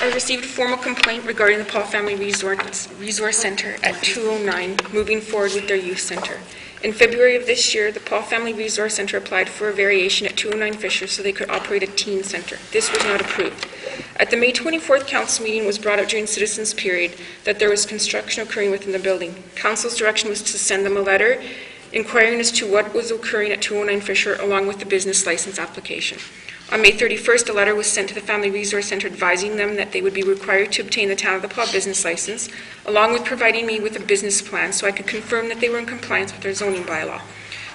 I received a formal complaint regarding the Paul Family Resource Center at 209, moving forward with their youth center. In February of this year, the Paul Family Resource Center applied for a variation at 209 Fisher so they could operate a teen center. This was not approved. At the May 24th council meeting, it was brought up during citizens' period that there was construction occurring within the building. Council's direction was to send them a letter inquiring as to what was occurring at 209 Fisher along with the business license application. On May 31st, a letter was sent to the Family Resource Center advising them that they would be required to obtain the Town of the Paw business license, along with providing me with a business plan so I could confirm that they were in compliance with their zoning bylaw.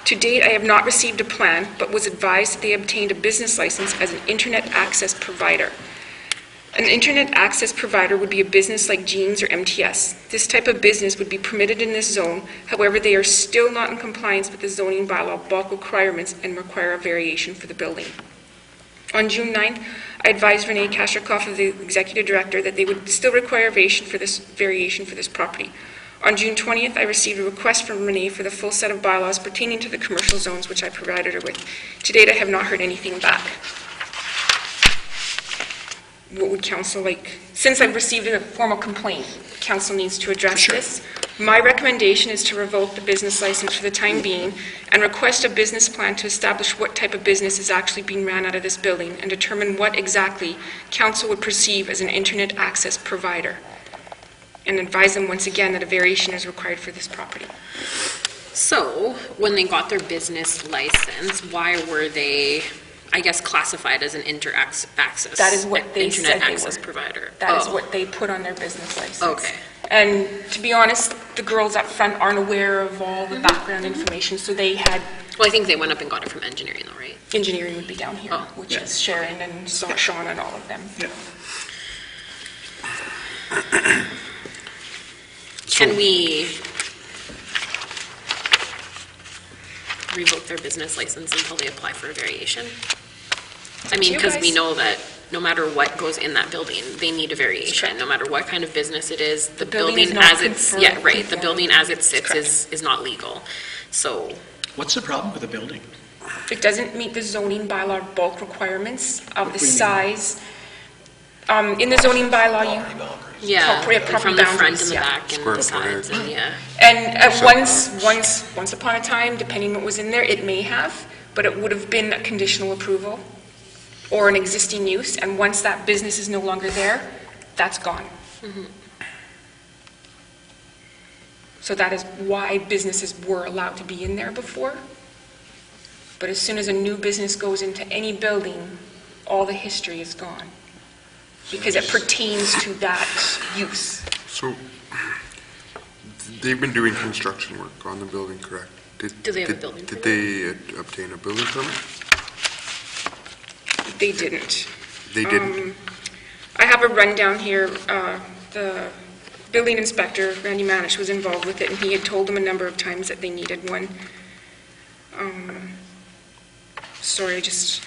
To date, I have not received a plan, but was advised that they obtained a business license as an internet access provider. An internet access provider would be a business like Jeans or MTS. This type of business would be permitted in this zone. However, they are still not in compliance with the zoning bylaw bulk requirements and require a variation for the building. On June 9th, I advised Renee Kasharkov, the executive director, that they would still require a variation for this property. On June 20th, I received a request from Renee for the full set of bylaws pertaining to the commercial zones, which I provided her with. To date, I have not heard anything back. What would council like? Since I've received a formal complaint, council needs to address this. My recommendation is to revoke the business license for the time being and request a business plan to establish what type of business is actually being ran out of this building and determine what exactly council would perceive as an internet access provider, and advise them once again that a variation is required for this property. So, when they got their business license, why were they, I guess, classified as an internet access? That is what they said internet they access were. provider. That is what they put on their business license. Okay. And to be honest, the girls up front aren't aware of all the background information, so they had. Well, I think they went up and got it from engineering, though, right? Engineering would be down here, which Yeah. is Sharon and Sean and all of them. Yeah. Can we revoke their business license until they apply for a variation? I mean, because we know that no matter what goes in that building, they need a variation. No matter what kind of business it is, the building as it's, yeah, right, the building as it sits is not legal. So, What's the problem with the building? It doesn't meet the zoning bylaw bulk requirements of the size. In the zoning bylaw, you yeah, Property from the front boundaries, and the yeah. back and the sides, and yeah. and once upon a time, depending what was in there, it may have, but it would have been a conditional approval or an existing use, and once that business is no longer there, that's gone. Mm-hmm. So that is why businesses were allowed to be in there before. But as soon as a new business goes into any building, all the history is gone, because it pertains to that use. So, they've been doing construction work on the building, correct? Do they have a building Did permit? they obtain a building permit? They didn't. They didn't? I have a rundown here. The building inspector, Randy Manish, was involved with it, and he had told them a number of times that they needed one. Sorry, I just...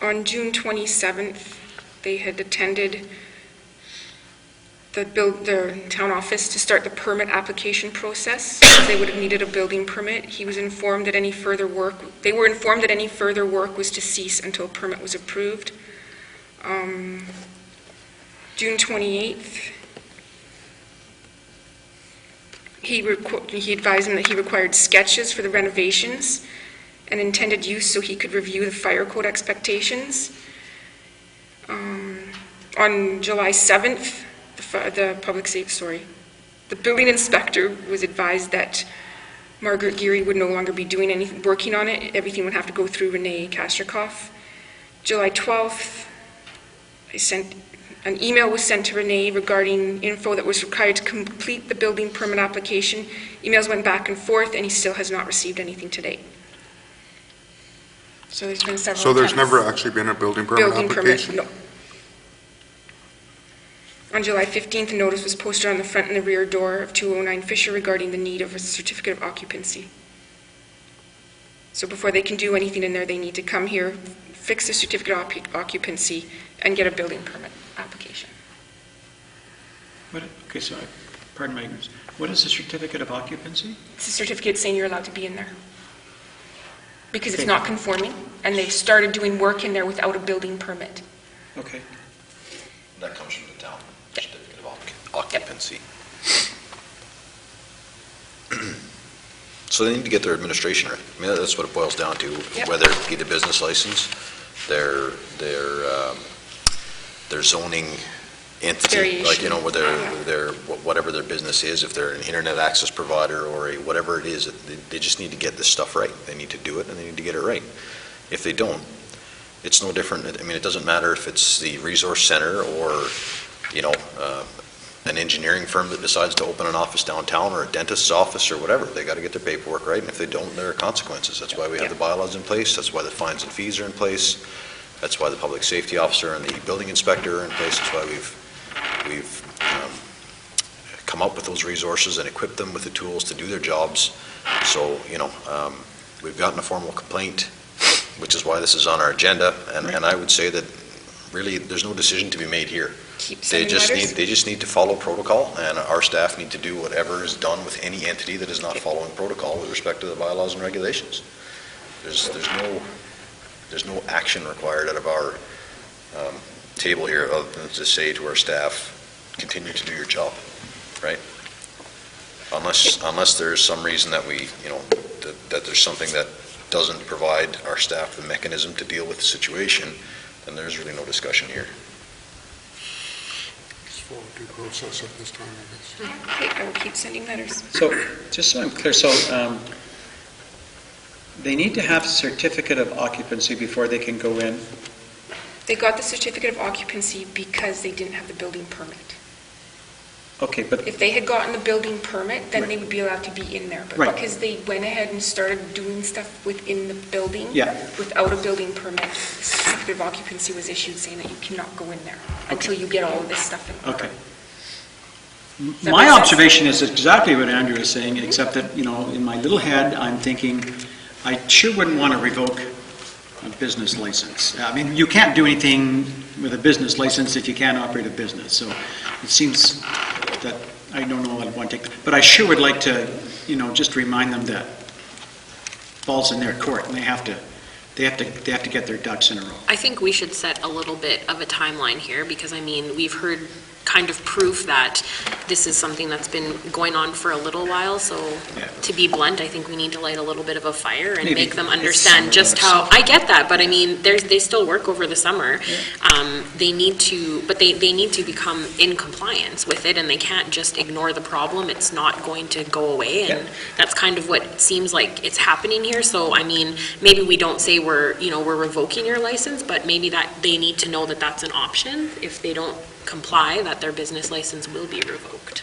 On June 27th, they had attended the town office to start the permit application process. They would have needed a building permit. He was informed that any further work, they were informed that any further work was to cease until a permit was approved. June 28th, he advised him that he required sketches for the renovations and intended use so he could review the fire code expectations. On July 7th, the building inspector was advised that Margaret Geary would no longer be doing anything, working on it. Everything would have to go through Renee Kasharkov. July 12th, an email was sent to Renee regarding info that was required to complete the building permit application. Emails went back and forth, and he still has not received anything to date. So there's been several So there's attempts. never actually been a building permit application? No. On July 15th, a notice was posted on the front and the rear door of 209 Fisher regarding the need of a certificate of occupancy. So before they can do anything in there, they need to come here, fix the certificate of occupancy, and get a building permit application. Okay, so pardon my ignorance, what is a certificate of occupancy? It's a certificate saying you're allowed to be in there. Because it's Okay. not conforming, and they've started doing work in there without a building permit. Okay. That comes from the town, Yeah. certificate of occupancy. So they need to get their administration right. I mean, that's what it boils down to, Yep. whether it be the business license, their zoning entity, like, you know, whether whatever their business is, if they're an internet access provider or a whatever it is, they just need to get this stuff right. They need to do it, and they need to get it right. If they don't, it's no different. I mean, it doesn't matter if it's the resource center or, you know, an engineering firm that decides to open an office downtown or a dentist's office or whatever. They got to get their paperwork right, and if they don't, there are consequences. That's why we have the bylaws in place. That's why the fines and fees are in place. That's why the public safety officer and the building inspector are in place. That's why we've come up with those resources and equipped them with the tools to do their jobs. So, you know, we've gotten a formal complaint, which is why this is on our agenda, and I would say that really there's no decision to be made here. Keep They sending letters. just need to follow protocol, and our staff need to do whatever is done with any entity that is not following protocol with respect to the bylaws and regulations. There's no action required out of our table here other than to say to our staff, continue to do your job, right? Unless there's some reason that we, you know, that there's something that doesn't provide our staff the mechanism to deal with the situation, then there's really no discussion here. Just follow due process at this time, I guess. Okay, I will keep sending letters. So, just so I'm clear, so they need to have a certificate of occupancy before they can go in? They got the certificate of occupancy because they didn't have the building permit. Okay, but, If they had gotten the building permit, then Right. they would be allowed to be in there. But Right. because they went ahead and started doing stuff within the building Yeah. without a building permit, the certificate of occupancy was issued saying that you cannot go in there until you get all of this stuff in order. okay. that My make sense? observation is exactly what Andrew is saying, except that, you know, in my little head, I'm thinking, I sure wouldn't want to revoke a business license. I mean, you can't do anything with a business license if you can't operate a business, so it seems that, I don't know, I'd want to take, but I sure would like to, you know, just remind them that ball's in their court, and they have to get their ducks in a row. I think we should set a little bit of a timeline here, because I mean, we've heard kind of proof that this is something that's been going on for a little while, so Yeah. to be blunt, I think we need to light a little bit of a fire and Maybe make them it's understand summer, just it's how, summer. I get that, but I mean, they still work over the summer. They need to, but they need to become in compliance with it, and they can't just ignore the problem. It's not going to go away, and Yeah. that's kind of what seems like it's happening here. So, I mean, maybe we don't say we're revoking your license, but maybe that they need to know that that's an option. If they don't comply, that their business license will be revoked.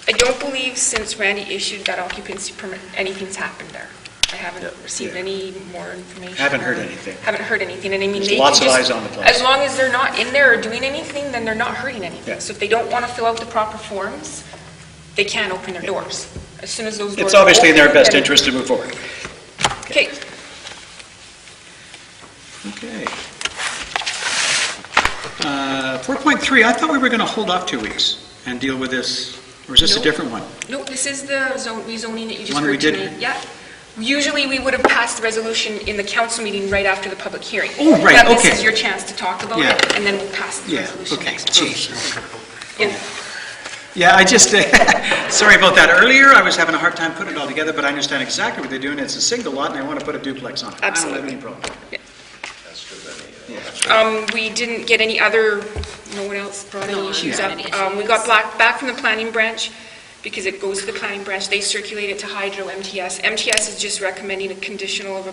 I don't believe since Randy issued that occupancy permit, anything's happened there. I haven't received Yeah. any more information. Haven't heard anything. Haven't heard anything, and I mean, There's they lots can of just- eyes on the place. As long as they're not in there or doing anything, then they're not hurting anything. Yeah. So if they don't want to fill out the proper forms, they can't open their doors. As soon as those doors It's are obviously in their open, best then- interest to move forward. Okay, Okay. 4.3, I thought we were going to hold off 2 weeks and deal with this, or is this a Nope. different one? no, this is the rezoning that you just One we heard did? tonight. Yeah. Usually, we would have passed the resolution in the council meeting right after the public hearing. Oh, right, Now, this okay. is your chance to talk about Yeah. it, and then we'll pass the Yeah, resolution okay, next week. geez. Yeah. Yeah, I just, sorry about that. Earlier, I was having a hard time putting it all together, but I understand exactly what they're doing. It's a single lot, and they want to put a duplex on it. I don't Absolutely. have any problem. That's good, then. We didn't get any other, no one else brought No any one issues had up. any We got back from the planning branch, because it goes to the planning branch, they circulate it to Hydro MTS. MTS is just recommending a condition of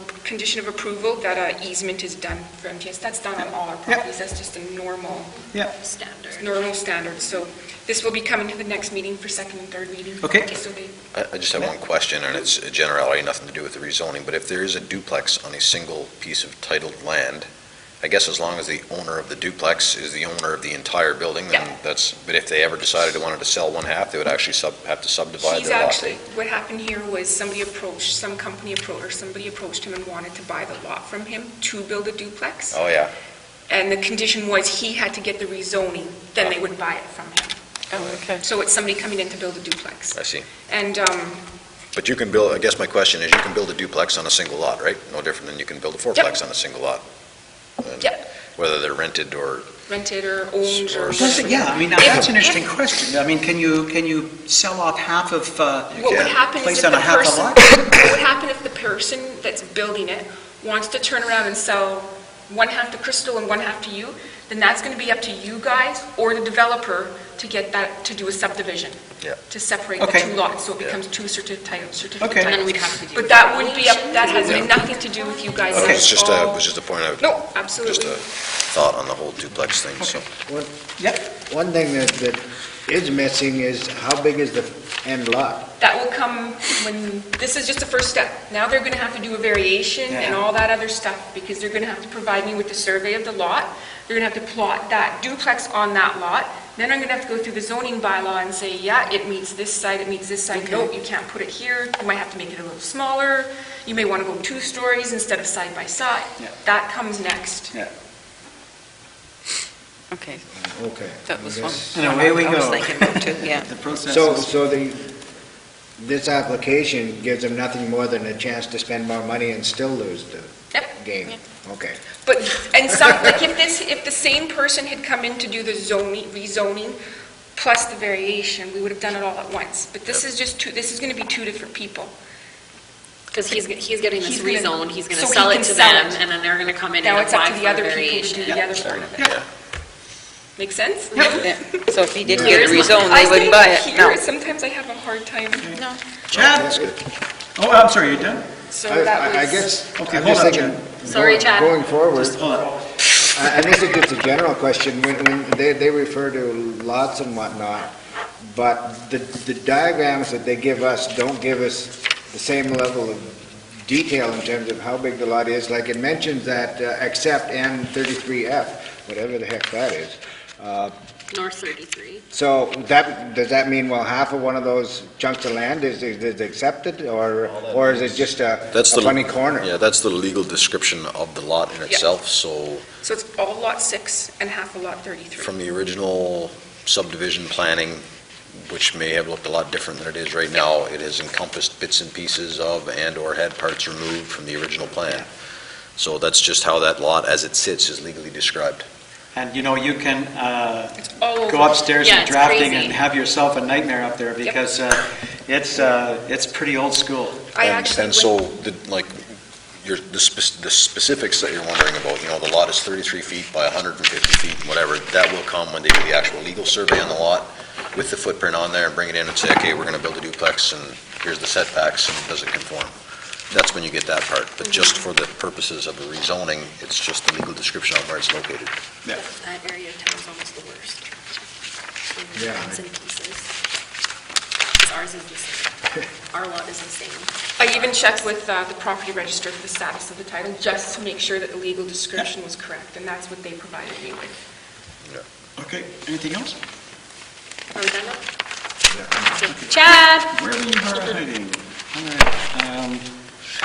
approval that an easement is done for MTS. That's done on all our properties, that's just a normal Yeah, Standard. So this will be coming to the next meeting for second and third reading. Okay. So they, I just have one question, and it's a generality, nothing to do with the rezoning, but if there is a duplex on a single piece of titled land, I guess as long as the owner of the duplex is the owner of the entire building, then Yeah. but if they ever decided they wanted to sell one half, they would actually have to subdivide he's their lot. actually, what happened here was somebody approached him and wanted to buy the lot from him to build a duplex. Oh, yeah, And the condition was he had to get the rezoning, then they would buy it from him. Oh, okay. So it's somebody coming in to build a duplex. I see. And But you can build, I guess my question is, you can build a duplex on a single lot, right? No different than you can build a fourplex on a single lot. And Yep. Whether they're rented or, rented or owned or Does it- Yeah, I mean, now that's an interesting question. I mean, can you sell off half of, what would happen is place if on the a half a person, lot? what would happen if the person that's building it wants to turn around and sell one half to Crystal and one half to you, then that's going to be up to you guys or the developer to get that, to do a subdivision. Yeah. To separate Okay. the two lots, so it Yeah. becomes two certificate Okay. And then titles. we'd have to do. But that would be up, that has Yeah. nothing to do with you guys. Okay. That's it's just all- it was just a point out, No, just absolutely. a thought on the whole duplex thing, so. Yep, One thing that is missing is how big is the end lot? That will come when, this is just the first step. Now they're going to have to do a variation and Yeah. all that other stuff, because they're going to have to provide me with the survey of the lot. They're going to have to plot that duplex on that lot. Then I'm going to have to go through the zoning bylaw and say, yeah, it meets this side, it meets this side. No, you can't put it here. You might have to make it a little smaller. You may want to go 2 stories instead of side by side. Yeah. That comes next. yeah. Okay, Okay. that was I one. guess- And away we I was go. thinking about too, yeah. The process So, is, so this application gives them nothing more than a chance to spend more money and still lose the Yep. game? Okay. But, and some, like if the same person had come in to do the rezoning plus the variation, we would have done it all at once. But this is just this is going to be 2 different people. Because he's getting this He's gonna- rezoned, he's going to so he sell it can to sell them, it. and then they're going to come in Now and it's up apply to for the a other people to variation. do the other part of it. Yeah. Make sense? Yeah. So if he did Yeah. get it rezoned, I they wouldn't think buy it? here, No. sometimes I have a hard time. No. Chad? That's good. Oh, I'm sorry, you're done? So I that was. I guess, Okay, I'm hold just on, thinking, Sorry, Chad. going forward, Hold on. and this is just a general question, when they refer to lots and whatnot, but the diagrams that they give us don't give us the same level of detail in terms of how big the lot is. Like it mentions that except N33F, whatever the heck that is. North 33. So does that mean, well, half of one of those chunks of land is accepted, or is it just a That's the- funny corner? Yeah, that's the legal description of the lot in itself, so So it's all lot 6 and half of lot 33. from the original subdivision planning, which may have looked a lot different than it is right now, it has encompassed bits and pieces of and/or had parts removed from the original plan. So that's just how that lot, as it sits, is legally described. And you know, you can It's all over. go upstairs Yeah, and it's drafting crazy. and have yourself a nightmare up there because it's pretty old school. I And- actually And so, the specifics that you're wondering about, you know, the lot is 33 feet by 150 feet, whatever, that will come when they do the actual legal survey on the lot with the footprint on there and bring it in and say, okay, we're going to build a duplex and here's the setbacks and does it conform? That's when you get that part. But just for the purposes of the rezoning, it's just the legal description of where it's located. Yeah. That area of town is almost the worst. Yeah. Bits and pieces. 'Cause ours is the same. Our lot is the same. I even checked with the property register for the status of the title, just to make sure that the legal description was correct, and that's what they provided me with. Okay, anything else? Are we done now? Chad! Where are you hiding? All right,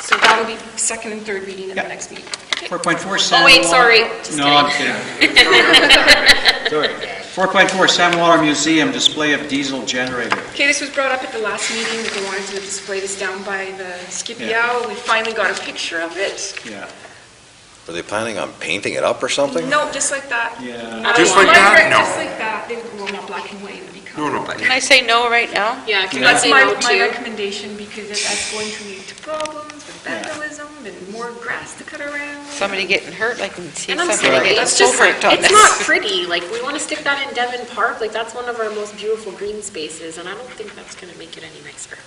So that'll be second and third reading in the Yeah. next meeting. 4.4 Sam Oh, wait, Waller- sorry. Just No, I'm kidding. kidding. Sorry. 4.4 Sam Waller Museum display of diesel generator. Okay, this was brought up at the last meeting, that they wanted to display this down by the Skippy Yeah. Owl. We finally got a picture of it. Yeah, Are they planning on painting it up or something? No, just like that. yeah. Just like that? Margaret, No. Just like that. Well, not black and white, it would be color. No, no. but- Can I say no right now? Yeah, can you That's say my no too? recommendation, because that's going to lead to problems with vandalism and more grass to cut around. Somebody getting hurt, I can see And I'm somebody sorry, getting it's so just, hurt on it's this. not pretty, like, we want to stick that in Devon Park, like, that's one of our most beautiful green spaces, and I don't think that's going to make it any nicer.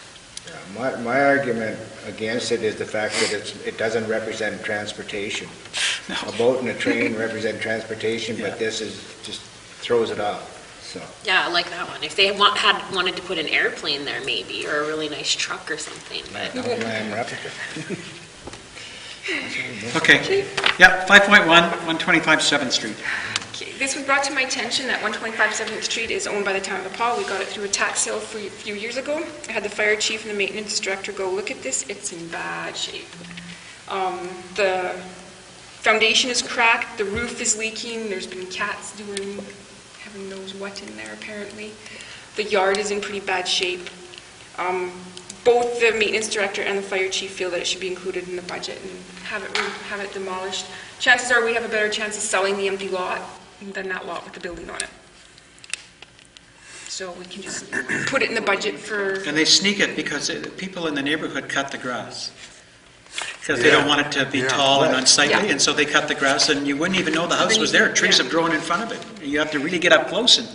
My argument against it is the fact that it doesn't represent transportation. A boat and a train represent transportation, Yeah. but this just throws it off, so. Yeah, I like that one. If they wanted to put an airplane there maybe, or a really nice truck or something, but. Ram replica. Okay, yep, 5.1, 125 7th Street. Okay, this was brought to my attention that 125 7th Street is owned by the town of Nepal. We got it through a tax sale a few years ago. I had the fire chief and the maintenance director go look at this. It's in bad shape. The foundation is cracked, the roof is leaking, there's been cats doing heaven knows what in there apparently. The yard is in pretty bad shape. Both the maintenance director and the fire chief feel that it should be included in the budget and have it demolished. Chances are we have a better chance of selling the empty lot than that lot with the building on it. So we can just put it in the budget for, And they sneak it because people in the neighborhood cut the grass. Because they don't want it to be tall and unsightly, Yeah. and so they cut the grass, and you wouldn't even know the house was there. Trees have grown in front of it. You have to really get up close and,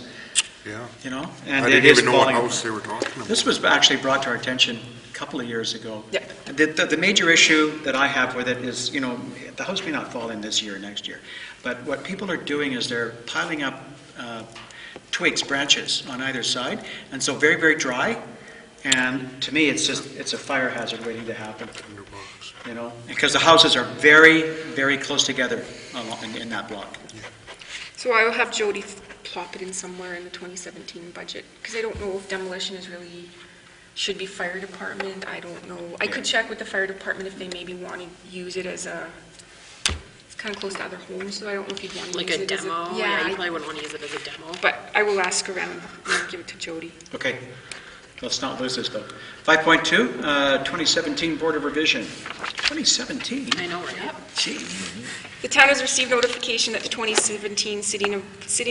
Yeah. you know, I and it didn't is even know what falling house apart. they were talking about. This was actually brought to our attention a couple of years ago. Yeah. The major issue that I have with it is, you know, the house may not fall in this year or next year, but what people are doing is they're piling up twigs, branches on either side, and so very, very dry, and to me, it's a fire hazard waiting to happen, you know, because the houses are very, very close together in that block. so I will have Jody plop it in somewhere in the 2017 budget, because I don't know if demolition is really, should be fire department, I don't know. I could check with the fire department if they maybe want to use it as a, it's kind of close to other homes, so I don't know if you'd want to Like use a it as a. demo? Yeah, You probably wouldn't want to use it as a demo. but I will ask around and give it to Jody. Okay, let's not lose this though. 5.2, 2017 Board of Revision. 2017? I know, right? Gee. The town has received notification that the 2017 sitting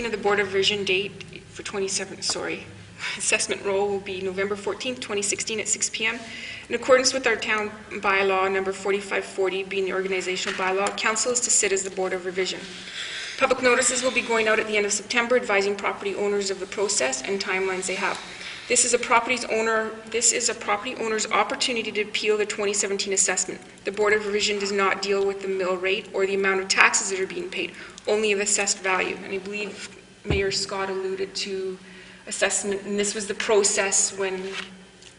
of the Board of Revision date for assessment roll will be November 14th, 2016 at 6 p.m. In accordance with our town bylaw number 4540, being the organizational bylaw, council is to sit as the Board of Revision. Public notices will be going out at the end of September advising property owners of the process and timelines they have. This is a property owner's opportunity to appeal the 2017 assessment. The Board of Revision does not deal with the mill rate or the amount of taxes that are being paid, only of assessed value. And I believe Mayor Scott alluded to assessment, and this was the process when,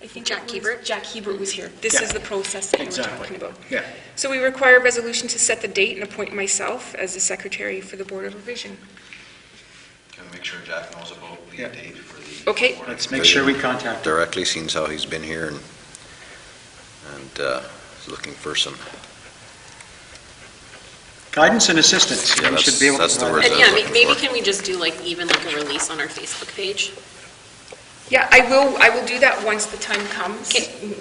I think Jack Hebert? Jack Hebert was here. This is the process that we were Exactly. talking about. Yeah. So we require a resolution to set the date and appoint myself as the secretary for the Board of Revision. Can we make sure Jack knows about the Yeah. date for the... Okay. Let's make sure we contact them. Directly, seeing how he's been here and is looking for some... Guidance and assistance. Yeah, We should be able to that's the provide word. And I was yeah, looking maybe for. can we just do like even like a release on our Facebook page? Yeah, I will do that once the time comes.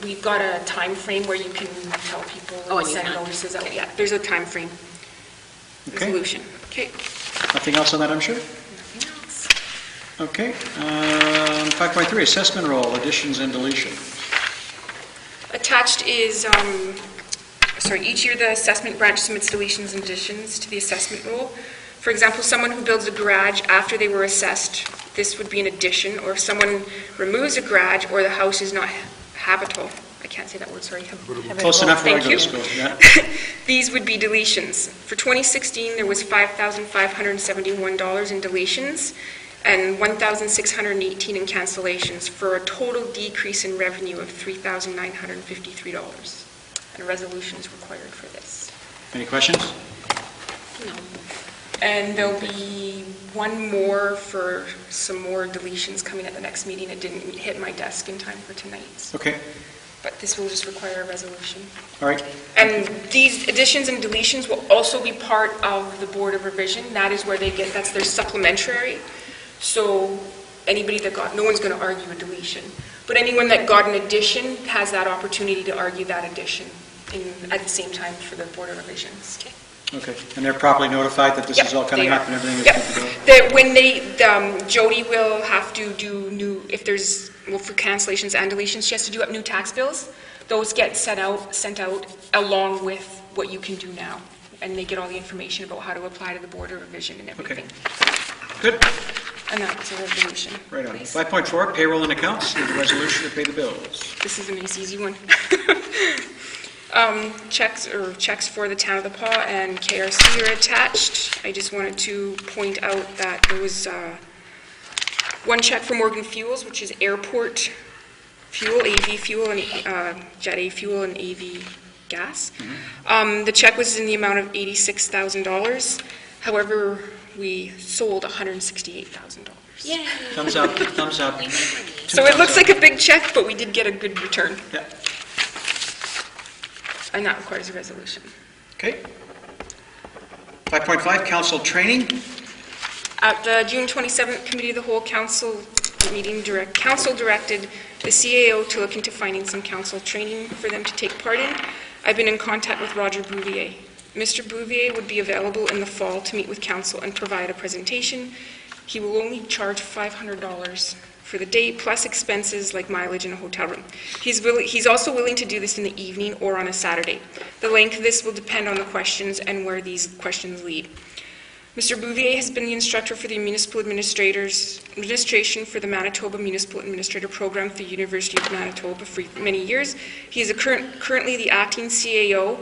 We've got a time frame where you can tell people Oh, and and you send can. notices out. Yeah, there's a time frame. Okay. Resolution. Okay. Nothing else on that, I'm sure? Nothing else. Okay. 5.3, assessment roll, additions and deletions. Attached is, each year the assessment branch submits deletions and additions to the assessment roll. For example, someone who builds a garage after they were assessed, this would be an addition, or if someone removes a garage or the house is not habitable, I can't say that word, sorry. Close enough where I Thank go you. to school, yeah. These would be deletions. For 2016, there was $5,571 in deletions and $1,618 in cancellations, for a total decrease in revenue of $3,953. And a resolution is required for this. Any questions? No. And there'll be one more for some more deletions coming at the next meeting. It didn't hit my desk in time for tonight's, Okay, but this will just require a resolution. all right. And these additions and deletions will also be part of the Board of Revision. That is where they get, that's their supplementary. So anybody that no one's going to argue a deletion, but anyone that got an addition has that opportunity to argue that addition at the same time for the Board of Revisions. Okay, and they're properly notified that this is all coming up and everything is good to go? When Jody will have to do new, if there's, for cancellations and deletions, she has to do up new tax bills. Those get sent out along with what you can do now. And they get all the information about how to apply to the Board of Revision and everything. Good, And that's a resolution. right on. please. 5.4, payroll and accounts, need a resolution to pay the bills. This is a nice, easy one. Checks for the Town of the Paw and KRC are attached. I just wanted to point out that there was one check for Morgan Fuels, which is airport fuel, AV fuel, and Jet A fuel and AV gas. The check was in the amount of $86,000. However, we sold $168,000. Yay. Thumbs up, thumbs up. We made money. So it looks like a big check, but we did get a good return. Yeah. And that requires a resolution. Okay. 5.5, council training. At the June 27th Committee of the Whole Council meeting, Council directed the CAO to look into finding some council training for them to take part in. I've been in contact with Roger Bouvier. Mr. Bouvier would be available in the fall to meet with council and provide a presentation. He will only charge $500 for the day, plus expenses like mileage and a hotel room. He's also willing to do this in the evening or on a Saturday. The length of this will depend on the questions and where these questions lead. Mr. Bouvier has been the instructor for the Municipal Administration for the Manitoba Municipal Administrator Program at the University of Manitoba for many years. He is currently the acting CAO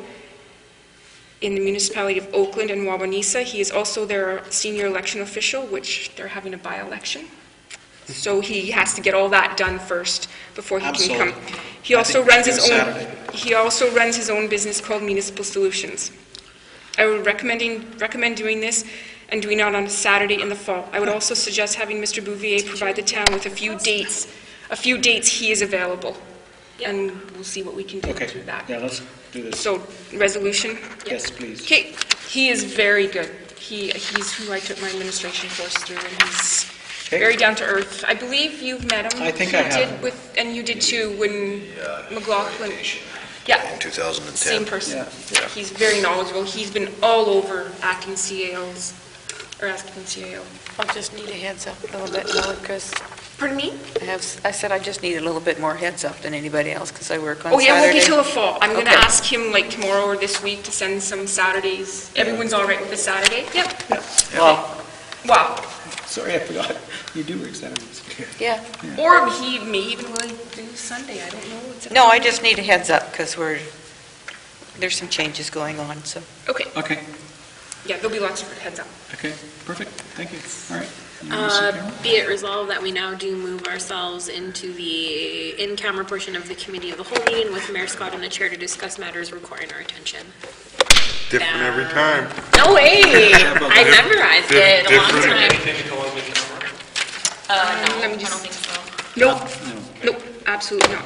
in the municipality of Oakland and Wawanesa. He is also their senior election official, which they're having a by-election. So he has to get all that done first before he can come. He also runs his own business called Municipal Solutions. I would recommend doing this and doing it on a Saturday in the fall. I would also suggest having Mr. Bouvier provide the town with a few dates he is available. And we'll see what we can do Okay, through that. yeah, let's do this. So, resolution? Yes, please. Okay, he is very good. He's who I took my administration course through, and he's Okay. very down to earth. I believe you've met him. I think He I have. did and you did too when McLaughlin. Yeah, In 2010. same person. Yeah. He's very knowledgeable. He's been all over acting CAOs, or acting CAO. I'll just need a heads up a little bit more, because Pardon me? I said I just need a little bit more heads up than anybody else, because I work on Oh, yeah, it won't be Saturday. till the fall. I'm going to Okay. ask him like tomorrow or this week to send some Saturdays. Everyone's all right with the Saturday? Yep. Well, Wow. Sorry, I forgot. You do work Saturdays. yeah. Or he may even willing to do Sunday. I don't know. It's up No, to I him. just need a heads up, because there's some changes going on, so. Okay. Okay, Yeah, there'll be lots of heads up. okay, perfect, thank you. All right. You wanna sit down? Be it resolved that we now do move ourselves into the in-camera portion of the Committee of the Whole meeting with Mayor Scott and the Chair to discuss matters requiring our attention. Different every time. No way! I memorized it a long Different. time. Anything to go on the camera? No, Let me I just- don't think so. Nope. Nope, absolutely not.